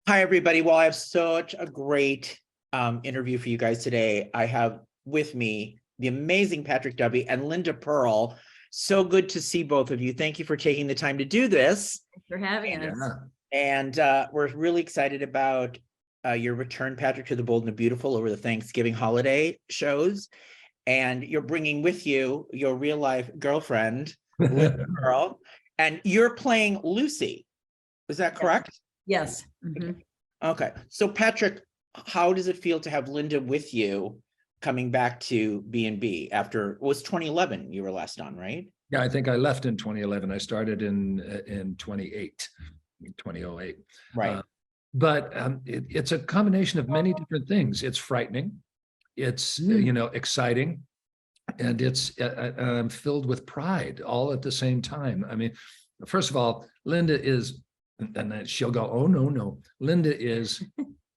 Hi, everybody. Well, I have such a great interview for you guys today. I have with me the amazing Patrick Duffy and Linda Purl. So good to see both of you. Thank you for taking the time to do this. Thanks for having us. And we're really excited about your return, Patrick, to The Bold and the Beautiful over the Thanksgiving holiday shows. And you're bringing with you your real life girlfriend, Linda Purl, and you're playing Lucy. Is that correct? Yes. Mm-hmm. Okay. So Patrick, how does it feel to have Linda with you coming back to B&B after, it was 2011 you were last on, right? Yeah, I think I left in 2011. I started in 2008. Right. But it's a combination of many different things. It's frightening. It's, exciting. And it's filled with pride all at the same time. I mean, first of all, Linda is, and then she'll go, oh, no. Linda is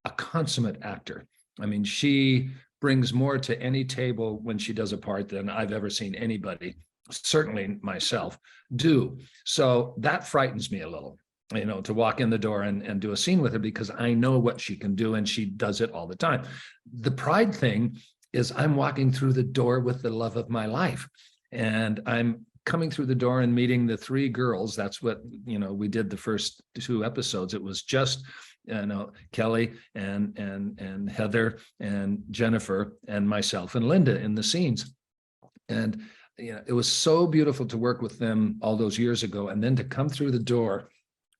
a consummate actor. I mean, she brings more to any table when she does a part than I've ever seen anybody, certainly myself, do. So that frightens me a little, to walk in the door and do a scene with her, because I know what she can do and she does it all the time. The pride thing is I'm walking through the door with the love of my life, and I'm coming through the door and meeting the three girls. That's what, we did the first 2 episodes. It was just, Kelly and Heather and Jennifer and myself and Linda in the scenes. And, it was so beautiful to work with them all those years ago. And then to come through the door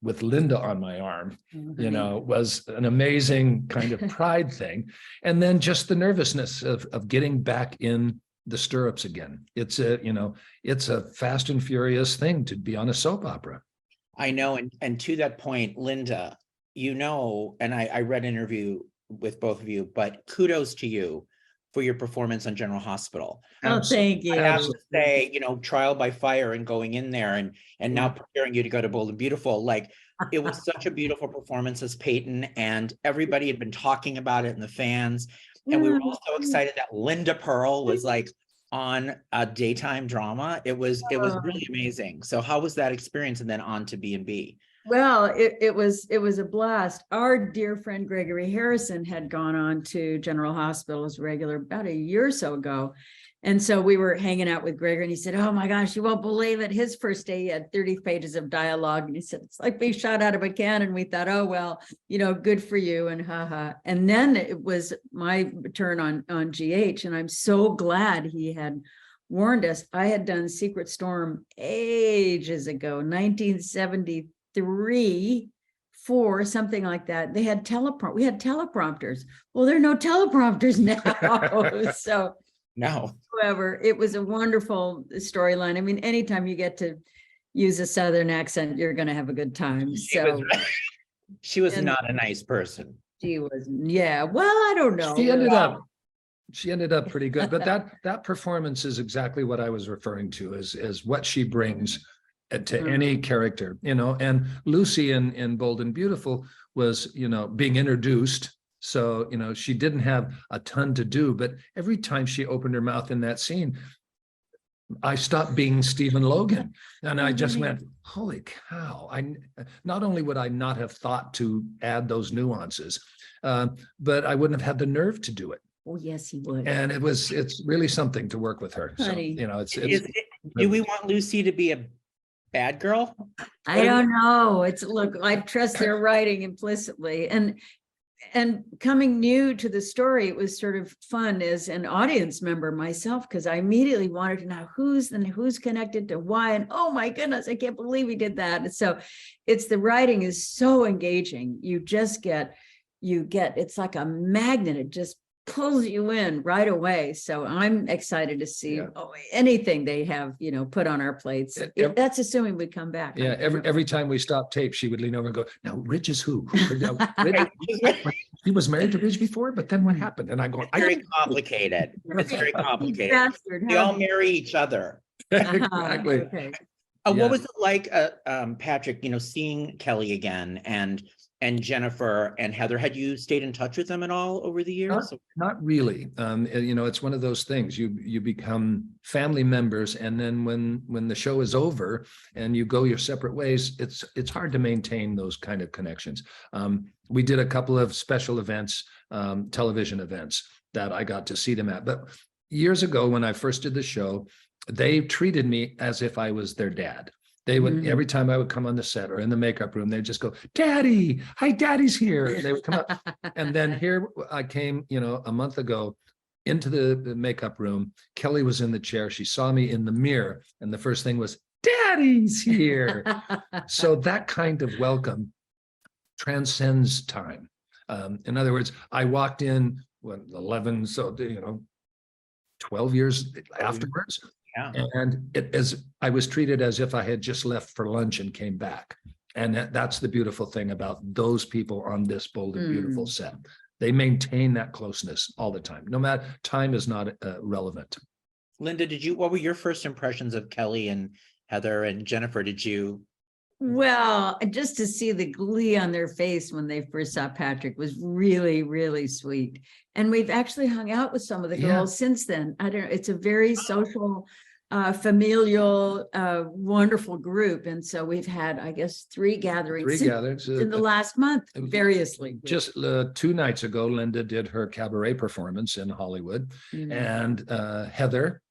with Linda on my arm, was an amazing kind of pride thing. And then just the nervousness of getting back in the stirrups again. It's a fast and furious thing to be on a soap opera. I know. And to that point, Linda, and I read an interview with both of you, but kudos to you for your performance on General Hospital. Oh, thank you. I have to say, trial by fire and going in there and now preparing you to go to Bold and Beautiful. Like, it was such a beautiful performance as Peyton, and everybody had been talking about it, and the fans. And we were all so excited that Linda Purl was like on a daytime drama. It was really amazing. So how was that experience, and then on to B&B? Well, it was a blast. Our dear friend Gregory Harrison had gone on to General Hospital as regular about a year or so ago. And so we were hanging out with Gregory, and he said, oh my gosh, you won't believe it. His first day, he had 30 pages of dialogue. And he said, it's like being shot out of a cannon. We thought, oh, well, good for you, and haha. And then it was my turn on GH. And I'm so glad he had warned us. I had done Secret Storm ages ago, 1973. 4, something like that. They had we had teleprompters. Well, there are no teleprompters now. So no. However, it was a wonderful storyline. I mean, anytime you get to use a Southern accent, you're going to have a good time. She was not a nice person. She was, yeah. Well, I don't know. She ended up pretty good, but that performance is exactly what I was referring to as what she brings to any character, and Lucy in Bold and Beautiful was, being introduced. So, she didn't have a ton to do, but every time she opened her mouth in that scene, I stopped being Stephen Logan, and I just went, holy cow. Not only would I not have thought to add those nuances, but I wouldn't have had the nerve to do it. Oh, yes, he would. And it's really something to work with her. Honey. So, do we want Lucy to be a bad girl? I don't know. Look, I trust their writing implicitly, and coming new to the story, it was sort of fun as an audience member myself, because I immediately wanted to know who's connected to why, and oh my goodness, I can't believe he did that. And so the writing is so engaging. You get it's like a magnet. It just pulls you in right away. So I'm excited to see anything they have, put on our plates. That's assuming we come back. Yeah, every time we stop tape, she would lean over and go, now Ridge is who? He was married to Ridge before, but then what happened? And I go, very complicated. It's very complicated. Bastard, they all marry each other. Exactly. Okay. What was it like, Patrick, seeing Kelly again, and and Jennifer and Heather. Had you stayed in touch with them at all over the years? Not really. It's one of those things. You become family members, and then when the show is over and you go your separate ways, it's hard to maintain those kind of connections. We did a couple of special events, television events that I got to see them at. But years ago, when I first did the show, they treated me as if I was their dad. They would, every time I would come on the set or in the makeup room, they'd just go, "Daddy, hi, Daddy's here." And they would come up. And then here I came, a month ago into the makeup room. Kelly was in the chair. She saw me in the mirror. And the first thing was, "Daddy's here." So that kind of welcome transcends time. In other words, I walked in when 11, 12 years afterwards. Yeah. And I was treated as if I had just left for lunch and came back. And that's the beautiful thing about those people on this Bold and Beautiful set. They maintain that closeness all the time. No matter, time is not relevant. Linda, what were your first impressions of Kelly and Heather and Jennifer? Well, just to see the glee on their face when they first saw Patrick was really, really sweet. And we've actually hung out with some of the girls since then. I don't know, it's a very social, familial, wonderful group. And so we've had, I guess, three gatherings in the last month, variously. Just 2 nights ago, Linda did her cabaret performance in Hollywood, and Heather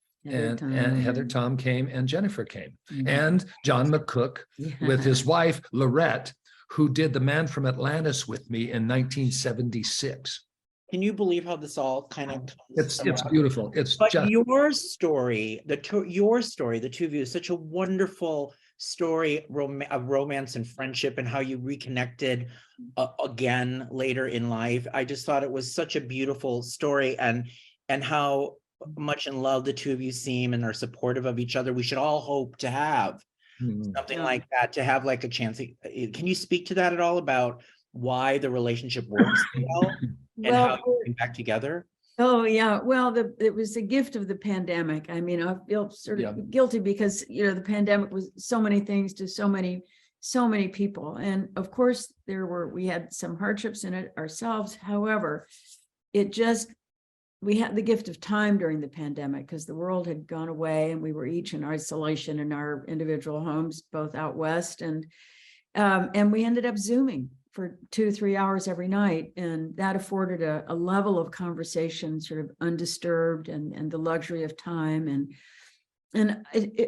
Tom came, and Jennifer came, and John McCook with his wife Lorette, who did The Man from Atlantis with me in 1976. Can you believe how this all kind of it's beautiful. But your story, the two of you, is such a wonderful story of romance and friendship, and how you reconnected again later in life. I just thought it was such a beautiful story, and how much in love the two of you seem and are supportive of each other. We should all hope to have something like that, to have like a chance. Can you speak to that at all, about why the relationship works well and how you came back together? Oh yeah, well, it was the gift of the pandemic. I mean, I feel sort of guilty because the pandemic was so many things to so many people, and of course we had some hardships in it ourselves. However, we had the gift of time during the pandemic because the world had gone away and we were each in isolation in our individual homes, both out west, and we ended up Zooming for 2-3 hours every night. And that afforded a level of conversation, sort of undisturbed, and the luxury of time. And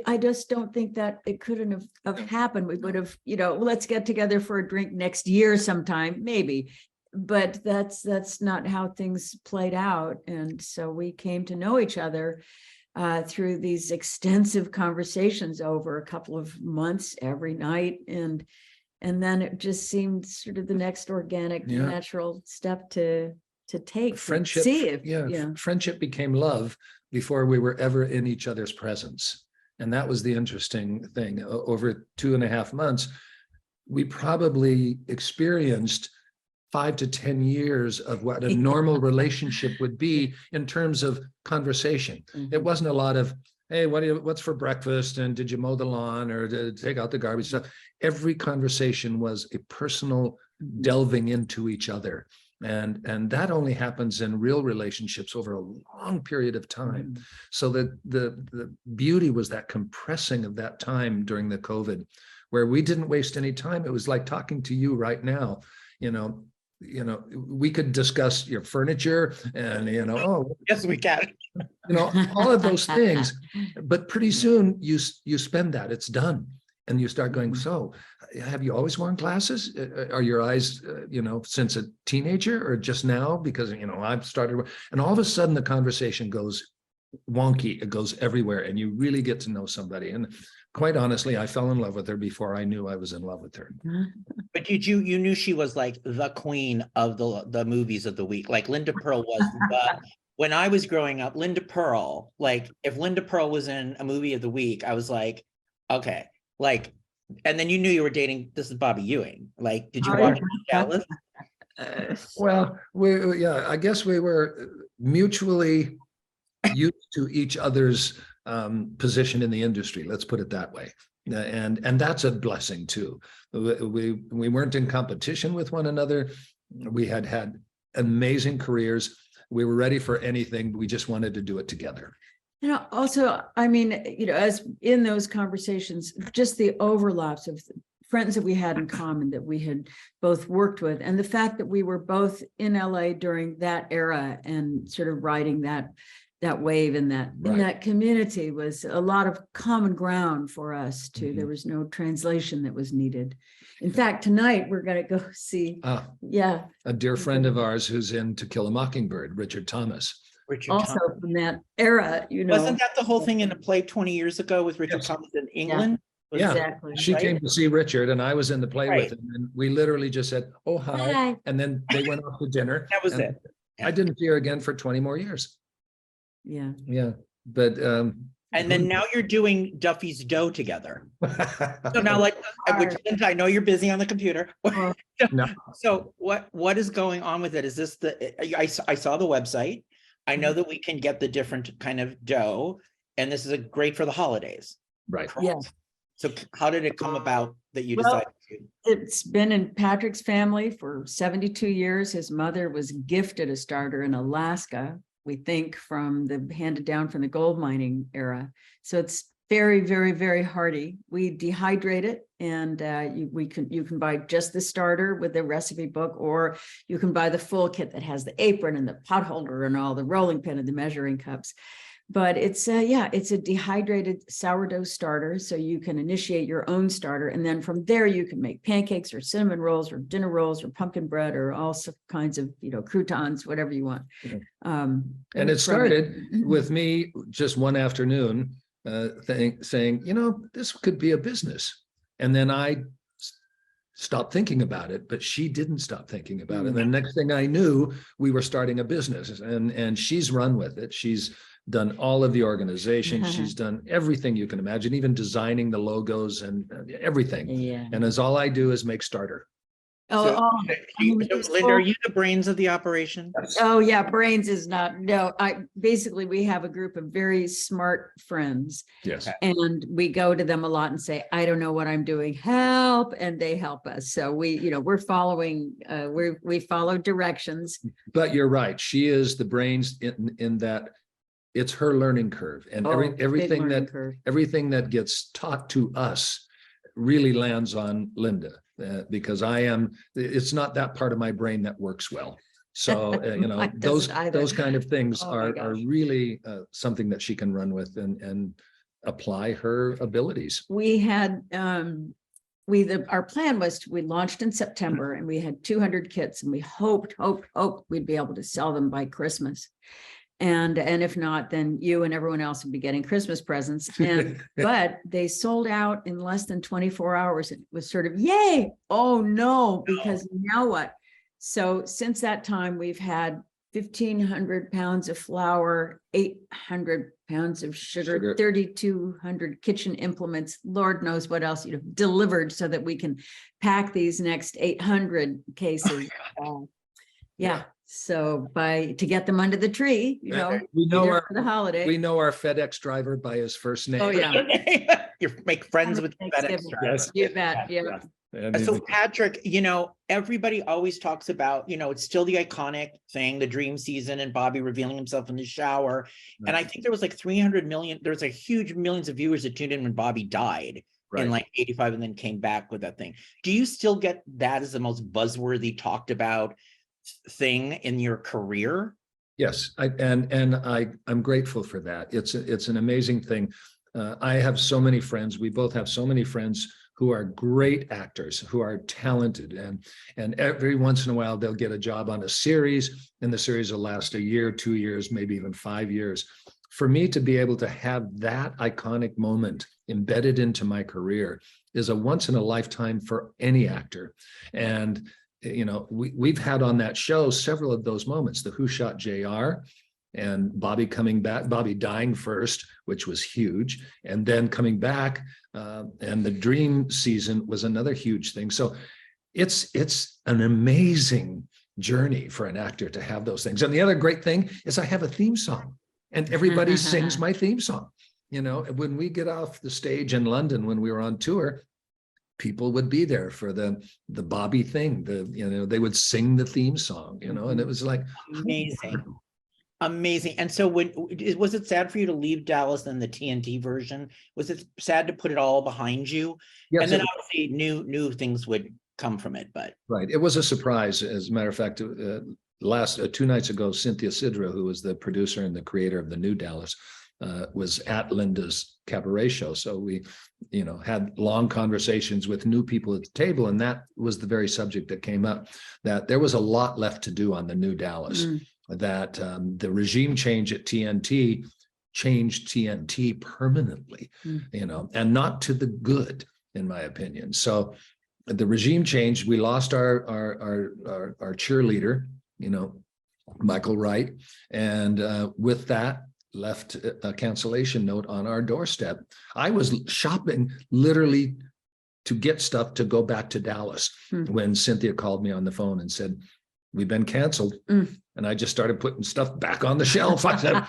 I just don't think that it couldn't have happened. We would have, let's get together for a drink next year sometime, maybe. But that's not how things played out. And so we came to know each other through these extensive conversations over a couple of months every night. And then it just seemed sort of the next organic, natural step to take. Friendship, friendship became love before we were ever in each other's presence. And that was the interesting thing. Over 2.5 months, we probably experienced 5 to 10 years of what a normal relationship would be in terms of conversation. It wasn't a lot of, "Hey, what's for breakfast? And did you mow the lawn, or to take out the garbage?" Stuff. Every conversation was a personal delving into each other. And that only happens in real relationships over a long period of time. So the beauty was that compressing of that time during the COVID, where we didn't waste any time. It was like talking to you right now. We could discuss your furniture and, yes, we can. All of those things. But pretty soon you spend that, it's done. And you start going, "So have you always worn glasses? Are your eyes, since a teenager, or just now? Because, I've started." And all of a sudden the conversation goes wonky. It goes everywhere, and you really get to know somebody. And quite honestly, I fell in love with her before I knew I was in love with her. But you knew she was like the queen of the movies of the week. Like Linda Purl was when I was growing up, Linda Purl, like if Linda Purl was in a movie of the week, I was like, okay, like, and then you knew you were dating, this is Bobby Ewing. Like, did you watch Dallas? Well, I guess we were mutually used to each other's position in the industry. Let's put it that way. And that's a blessing too. We weren't in competition with one another. We had amazing careers. We were ready for anything. We just wanted to do it together. Also, I mean, as in those conversations, just the overlaps of friends that we had in common that we had both worked with, and the fact that we were both in LA during that era and sort of riding that wave in that community was a lot of common ground for us too. Mm-hmm. There was no translation that was needed. In fact, tonight we're going to go see a dear friend of ours who's in To Kill a Mockingbird, Richard Thomas. Also from that era, Wasn't that the whole thing in a play 20 years ago with Richard Thomas in England? Exactly. She came to see Richard and I was in the play with him, and we literally just said, "Oh, hi." And then they went off to dinner. That was it. I didn't see her again for 20 more years. Yeah. But and then now you're doing Duffy's Dough together. So now, which I know you're busy on the computer. No. So what is going on with it? Is this I saw the website. I know that we can get the different kind of dough, and this is great for the holidays. Right. Yeah. So how did it come about that you decided to? It's been in Patrick's family for 72 years. His mother was gifted a starter in Alaska, we think, handed down from the gold mining era. So it's very, very, very hearty. We dehydrate it, and you can buy just the starter with the recipe book, or you can buy the full kit that has the apron and the pot holder and all the rolling pin and the measuring cups. But it's a dehydrated sourdough starter, so you can initiate your own starter, and then from there you can make pancakes or cinnamon rolls or dinner rolls or pumpkin bread or all kinds of croutons, whatever you want. And it started with me just one afternoon saying, this could be a business, and then I stopped thinking about it, but she didn't stop thinking about it. And the next thing I knew, we were starting a business, and she's run with it. She's done all of the organization. She's done everything you can imagine, even designing the logos and everything. Yeah. And as all I do is make starter. Linda, are you the brains of the operation? Oh yeah, brains is not. No, we have a group of very smart friends. Yes. And we go to them a lot and say, I don't know what I'm doing, help, and they help us. So we're following. We follow directions. But you're right. She is the brains in that. It's her learning curve, and everything that gets taught to us really lands on Linda, because it's not that part of my brain that works well. So those kind of things are really something that she can run with and apply her abilities. We had our plan was we launched in September, and we had 200 kits, and we hoped we'd be able to sell them by Christmas. And if not, then you and everyone else would be getting Christmas presents. But they sold out in less than 24 hours. It was sort of, yay. Oh no, because now what? So since that time, we've had 1,500 pounds of flour, 800 pounds of sugar, 3,200 kitchen implements, Lord knows what else delivered so that we can pack these next 800 cases. So to get them under the tree, we know for the holiday. We know our FedEx driver by his first name. Oh yeah, you make friends with the FedEx driver. Yes. You bet. Yeah. So Patrick, everybody always talks about, it's still the iconic thing, the dream season and Bobby revealing himself in the shower. Right. And I think there was like 300 million. There was a huge millions of viewers that tuned in when Bobby died. Right. In like 85 and then came back with that thing. Do you still get that as the most buzzworthy talked about thing in your career? Yes, I'm grateful for that. It's an amazing thing. I have so many friends. We both have so many friends who are great actors, who are talented, and every once in a while they'll get a job on a series, and the series will last a year, 2 years, maybe even 5 years. For me to be able to have that iconic moment embedded into my career is a once in a lifetime for any actor. And we've had on that show several of those moments, the Who Shot JR and Bobby coming back, Bobby dying first, which was huge, and then coming back, and the dream season was another huge thing. So it's an amazing journey for an actor to have those things. And the other great thing is I have a theme song, and everybody sings my theme song. You know, when we get off the stage in London, when we were on tour, people would be there for the Bobby thing. They would sing the theme song, and it was like Amazing. Amazing. And so was it sad for you to leave Dallas in the TNT version? Was it sad to put it all behind you? Yes, and then obviously new things would come from it, but right. It was a surprise. As a matter of fact, last 2 nights ago, Cynthia Sidra, who was the producer and the creator of the new Dallas, was at Linda's cabaret show. So we, had long conversations with new people at the table. And that was the very subject that came up, that there was a lot left to do on the new Dallas, that the regime change at TNT changed TNT permanently, and not to the good, in my opinion. So the regime changed. We lost our cheerleader, Michael Wright. And with that, left a cancellation note on our doorstep. I was shopping literally to get stuff to go back to Dallas when Cynthia called me on the phone and said, "We've been canceled." And I just started putting stuff back on the shelf. I said,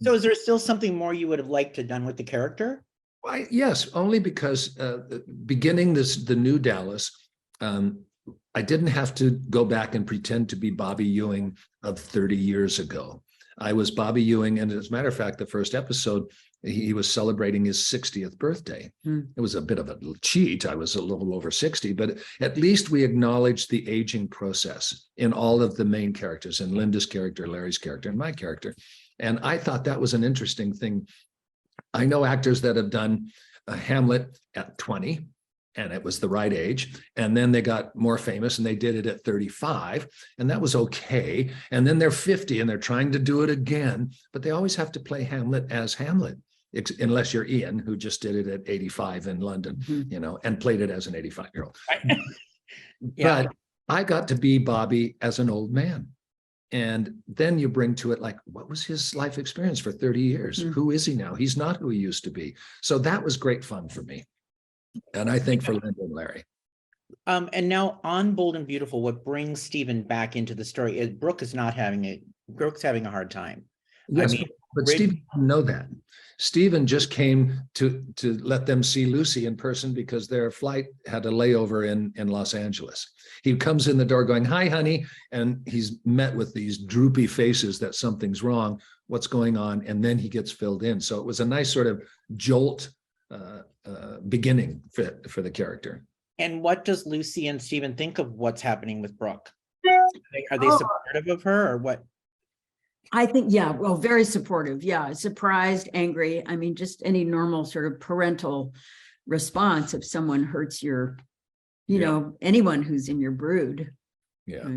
So is there still something more you would have liked to have done with the character? Yes, only because beginning the new Dallas, I didn't have to go back and pretend to be Bobby Ewing of 30 years ago. I was Bobby Ewing, and as a matter of fact, the first episode, he was celebrating his 60th birthday. It was a bit of a cheat. I was a little over 60, but at least we acknowledged the aging process in all of the main characters, in Linda's character, Larry's character, and my character. And I thought that was an interesting thing. I know actors that have done Hamlet at 20, and it was the right age. And then they got more famous and they did it at 35, and that was okay. And then they're 50 and they're trying to do it again, but they always have to play Hamlet as Hamlet, unless you're Ian, who just did it at 85 in London, and played it as an 85-year-old. Yeah. But I got to be Bobby as an old man. And then you bring to it, like, what was his life experience for 30 years? Who is he now? He's not who he used to be. So that was great fun for me. And I think for Linda and Larry. And now on Bold and Beautiful, what brings Stephen back into the story is Brooke's having a hard time. Yes, but Stephen didn't know that. Stephen just came to let them see Lucy in person because their flight had a layover in Los Angeles. He comes in the door going, "Hi, honey," and he's met with these droopy faces that something's wrong, what's going on, and then he gets filled in. So it was a nice sort of jolt beginning for the character. And what does Lucy and Stephen think of what's happening with Brooke? Are they supportive of her, or what? I think, yeah, well, very supportive. Yeah, surprised, angry. I mean, just any normal sort of parental response if someone hurts your, anyone who's in your brood. Yeah.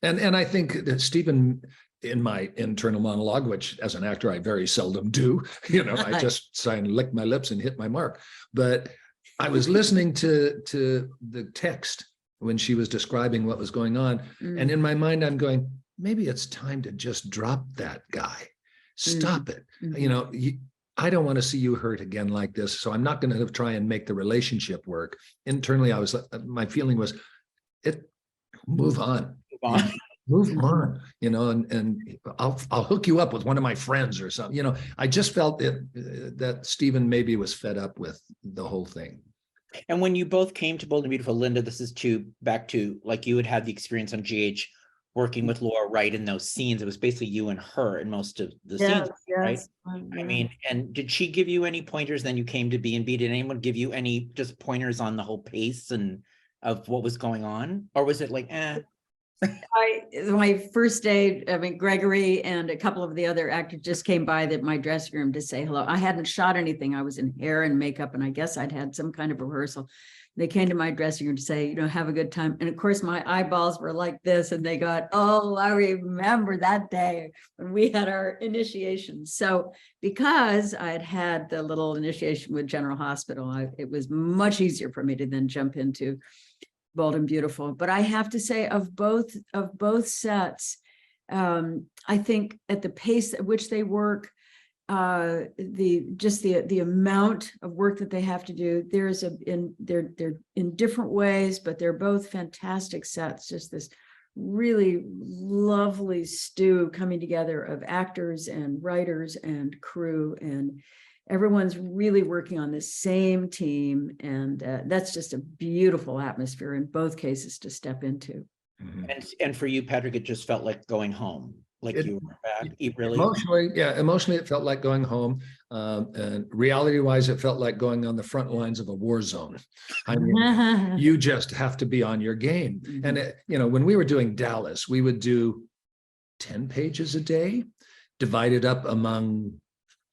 And I think that Stephen, in my internal monologue, which as an actor I very seldom do, I just try and lick my lips and hit my mark. But I was listening to the text when she was describing what was going on. And in my mind, I'm going, maybe it's time to just drop that guy. Stop it. I don't want to see you hurt again like this. So I'm not going to try and make the relationship work. Internally, my feeling was, move on. Move on, and I'll hook you up with one of my friends or something. I just felt that Stephen maybe was fed up with the whole thing. And when you both came to Bold and Beautiful, Linda, this is back to like you had the experience on GH working with Laura Wright in those scenes. It was basically you and her in most of the scenes, right? I mean, and did she give you any pointers? Then you came to B&B. Did anyone give you any just pointers on the whole pace and of what was going on? Or was it like, my first day, I mean, Gregory and a couple of the other actors just came by my dressing room to say hello. I hadn't shot anything. I was in hair and makeup, and I guess I'd had some kind of rehearsal. They came to my dressing room to say, have a good time. And of course, my eyeballs were like this, and they got, oh, I remember that day when we had our initiation. So because I'd had the little initiation with General Hospital, it was much easier for me to then jump into Bold and Beautiful. But I have to say, of both sets, I think at the pace at which they work, the amount of work that they have to do, they're in different ways, but they're both fantastic sets. Just this really lovely stew coming together of actors and writers and crew, and everyone's really working on the same team. And that's just a beautiful atmosphere in both cases to step into. And for you, Patrick, it just felt like going home, like It- you were back. You really, Emotionally, it felt like going home. And reality-wise, it felt like going on the front lines of a war zone. I mean, you just have to be on your game. And when we were doing Dallas, we would do 10 pages a day, divided up among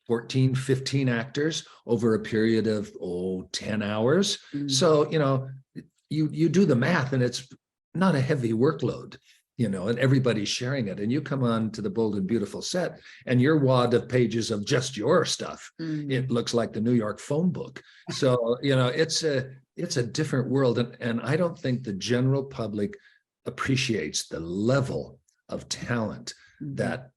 14, 15 actors over a period of 10 hours. So, you do the math, and it's not a heavy workload, and everybody's sharing it. And you come on to the Bold and Beautiful set, and your wad of pages of just your stuff, it looks like the New York phone book. So, it's a different world. And I don't think the general public appreciates the level of talent that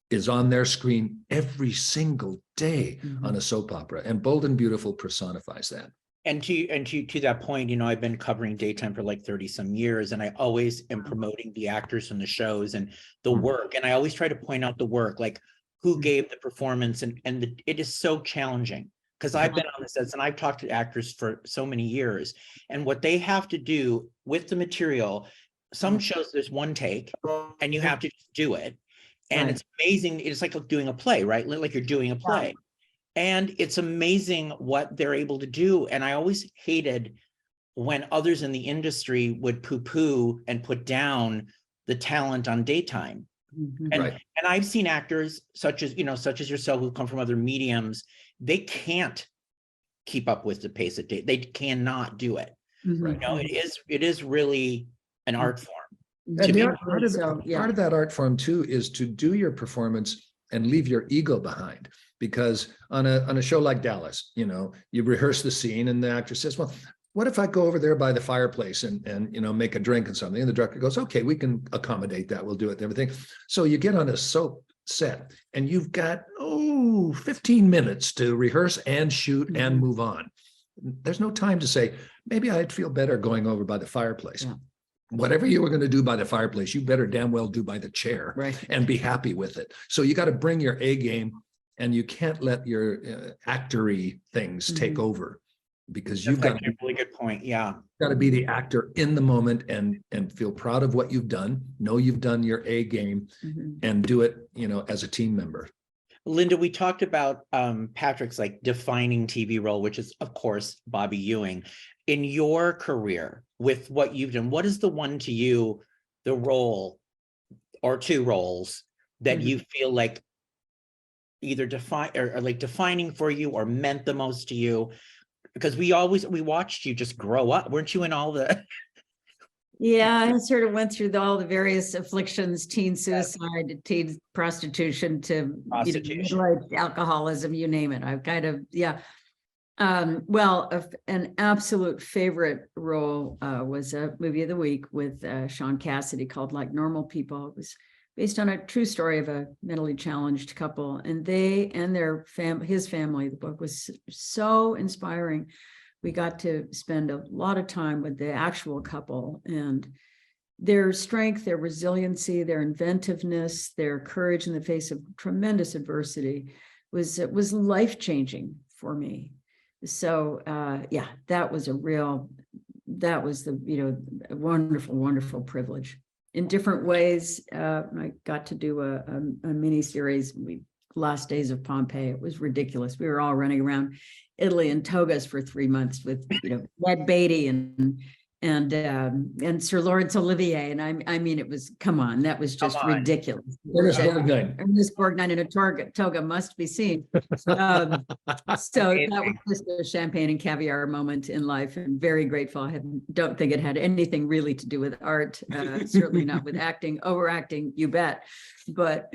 is on their screen every single day on a soap opera. And Bold and Beautiful personifies that. and to that point, I've been covering daytime for like 30 some years, and I always am promoting the actors and the shows and the work. And I always try to point out the work, like who gave the performance, and it is so challenging, because I've been on the sets and I've talked to actors for so many years, and what they have to do with the material. Some shows there's one take and you have to just do it. And it's amazing. It's like doing a play, right? Like you're doing a play. And it's amazing what they're able to do. And I always hated when others in the industry would poo-poo and put down the talent on daytime. And I've seen actors such as yourself, who come from other mediums, they can't keep up with the pace of day. They cannot do it. It is really an art form. And part of that art form too is to do your performance and leave your ego behind. Because on a show like Dallas, you rehearse the scene, and the actor says, well, what if I go over there by the fireplace and make a drink and something? And the director goes, okay, we can accommodate that. We'll do it and everything. So you get on a soap set and you've got, 15 minutes to rehearse and shoot and move on. There's no time to say, maybe I'd feel better going over by the fireplace. Whatever you were going to do by the fireplace, you better damn well do by the chair and be happy with it. So you got to bring your A game, and you can't let your actory things take over, because you've got a really good point. Yeah. Got to be the actor in the moment and feel proud of what you've done. Know you've done your A game and do it, as a team member. Linda, we talked about Patrick's like defining TV role, which is of course Bobby Ewing. In your career, with what you've done, what is the one to you, the role or two roles that you feel like either define or like defining for you or meant the most to you? Because we watched you just grow up. Weren't you in all the I sort of went through all the various afflictions, teen suicide, to teen prostitution, to middle-aged alcoholism, you name it. I've kind of an absolute favorite role was a movie of the week with Sean Cassidy called Like Normal People. It was based on a true story of a mentally challenged couple, and they and their his family. The book was so inspiring. We got to spend a lot of time with the actual couple, and their strength, their resiliency, their inventiveness, their courage in the face of tremendous adversity was life-changing for me. So that was a wonderful, wonderful privilege. In different ways, I got to do a mini series, Last Days of Pompeii. It was ridiculous. We were all running around Italy in togas for 3 months with Ned Beatty and Sir Laurence Olivier, and I mean, it was, come on, that was just ridiculous. Ernest Borgnine in a toga must be seen. So that was just a champagne and caviar moment in life, and very grateful. I don't think it had anything really to do with art, certainly not with acting. Overacting, you bet. But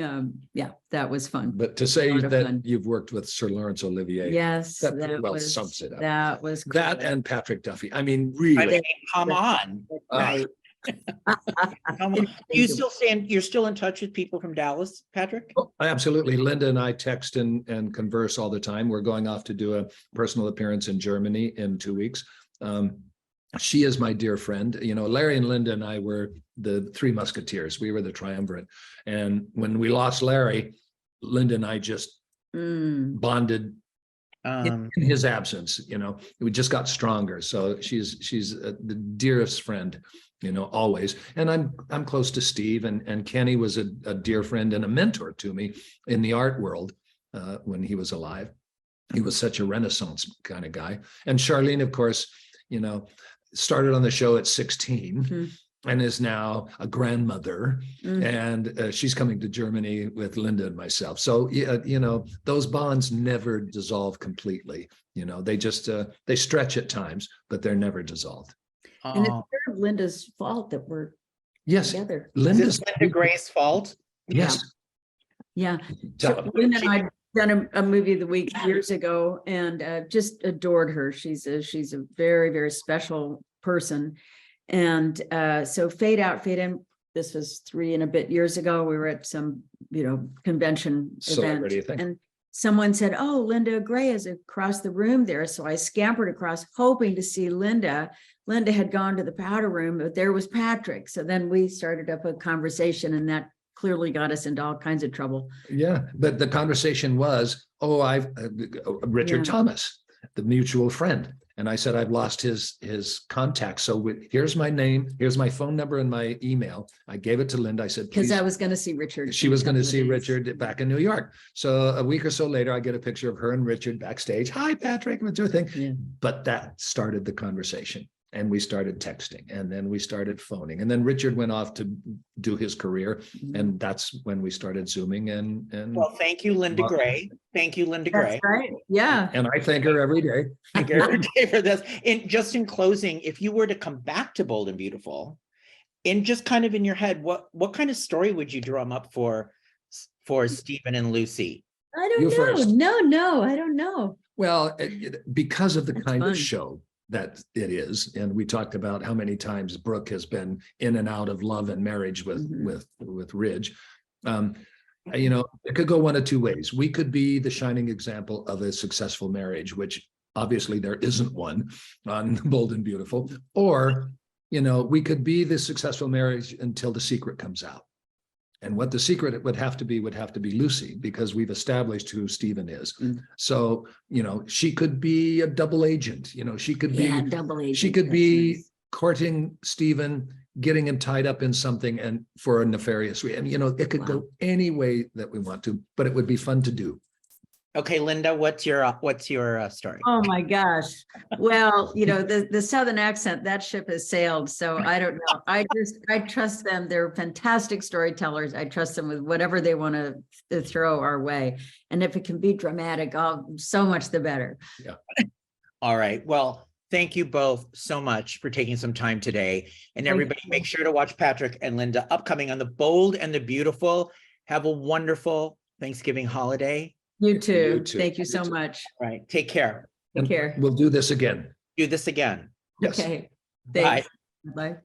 that was fun. But to say that you've worked with Sir Laurence Olivier, yes, that well sums it up. That was cool. That and Patrick Duffy. I mean, really. Come on. Right. Come on. You're still in touch with people from Dallas, Patrick? Oh, absolutely. Linda and I text and converse all the time. We're going off to do a personal appearance in Germany in 2 weeks. she is my dear friend. You know, Larry and Linda and I were the three musketeers. We were the triumvirate. And when we lost Larry, Linda and I just bonded in his absence. You know, we just got stronger. So she's the dearest friend, you know, always. And I'm close to Steve, and Kenny was a dear friend and a mentor to me in the art world when he was alive. He was such a Renaissance kind of guy. And Charlene, of course, you know, started on the show at 16 and is now a grandmother. And she's coming to Germany with Linda and myself. So, you know, those bonds never dissolve completely. You know, they just, they stretch at times, but they're never dissolved. And it's sort of Linda's fault that we're together. Is it Linda Gray's fault? Yes. Yeah. So Linda and I done a movie of the week years ago, and just adored her. She's a very, very special person. And so Fade Out, Fade In, this was 3 and a bit years ago. We were at some, you know, convention event, and someone said, "Oh, Linda Gray is across the room there." So I scampered across, hoping to see Linda. Linda had gone to the powder room, but there was Patrick. So then we started up a conversation, and that clearly got us into all kinds of trouble. Yeah, but the conversation was, Richard Thomas, the mutual friend. And I said, I've lost his contact. So here's my name, here's my phone number and my email. I gave it to Linda. I said, because I was going to see Richard. She was going to see Richard back in New York. So a week or so later, I get a picture of her and Richard backstage. Hi, Patrick, what's your thing? Yeah. But that started the conversation. And we started texting, and then we started phoning, and then Richard went off to do his career, and that's when we started Zooming. And well, thank you, Linda Gray. Thank you, Linda Gray. Right. Yeah. And I thank her every day. Thank her every day for this. And just in closing, if you were to come back to Bold and Beautiful, and just kind of in your head, what kind of story would you drum up for Stephen and Lucy? I don't know. First. No, I don't know. Well, because of the kind of show that it is, and we talked about how many times Brooke has been in and out of love and marriage with Ridge. You know, it could go one of two ways. We could be the shining example of a successful marriage, which obviously there isn't one on Bold and Beautiful, or, you know, we could be the successful marriage until the secret comes out. And what the secret would have to be Lucy, because we've established who Stephen is. So, you know, she could be a double agent. You know, she could be double agent. She could be courting Stephen, getting him tied up in something, and for a nefarious reason. You know, it could go any way that we want to, but it would be fun to do. Okay, Linda, what's your story? Oh my gosh. Well, you know, the Southern accent, that ship has sailed. So I don't know. I trust them. They're fantastic storytellers. I trust them with whatever they want to throw our way. And if it can be dramatic, so much the better. Yeah. All right. Well, thank you both so much for taking some time today. And everybody, make sure to watch Patrick and Linda upcoming on the Bold and the Beautiful. Have a wonderful Thanksgiving holiday. You too. Thank you so much. All right. Take care. Take care. We'll do this again. Do this again. Yes. Okay. Thanks. Bye. Bye.